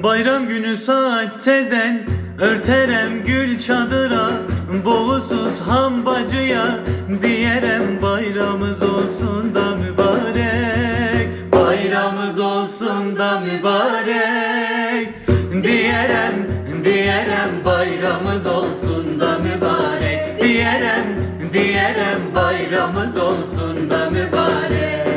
Bayram günü saat tezden örterem gül çadıra, boğusuz ham bacıya diyerem bayramımız olsun da mübarek, bayramımız olsun da mübarek. Diyerem bayramımız olsun da mübarek, diyerem bayramımız olsun da mübarek.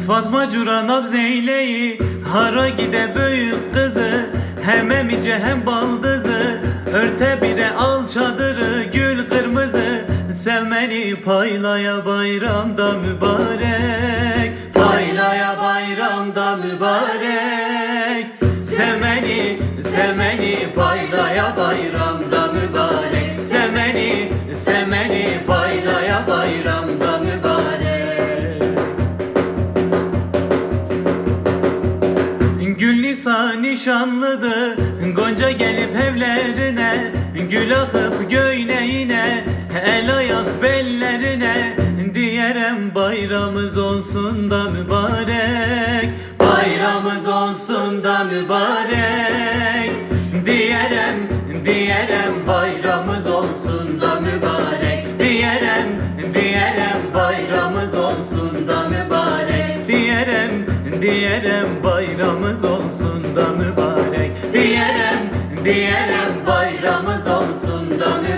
Fatma Cura nabzeyleyi hara gide büyük kızı, hem emice hem baldızı, örte bire al çadırı gül kırmızı, sevmeni paylaya bayramda mübarek, paylaya bayramda mübarek. Sevmeni paylaya bayramda mübarek, sevmeni paylaya bayramda mübarek. Gül Nisa nişanlıdır, Gonca gelip evlerine, gül akıp göğneğine, el ayak bellerine, diyerem bayramımız olsun da mübarek, bayramımız olsun da mübarek. Diyerem bayramımız olsun da mübarek, diyerem bayramımız olsun da mübarek. Diyerem bayramımız olsun da mübarek, diyerem bayramımız olsun da mübarek.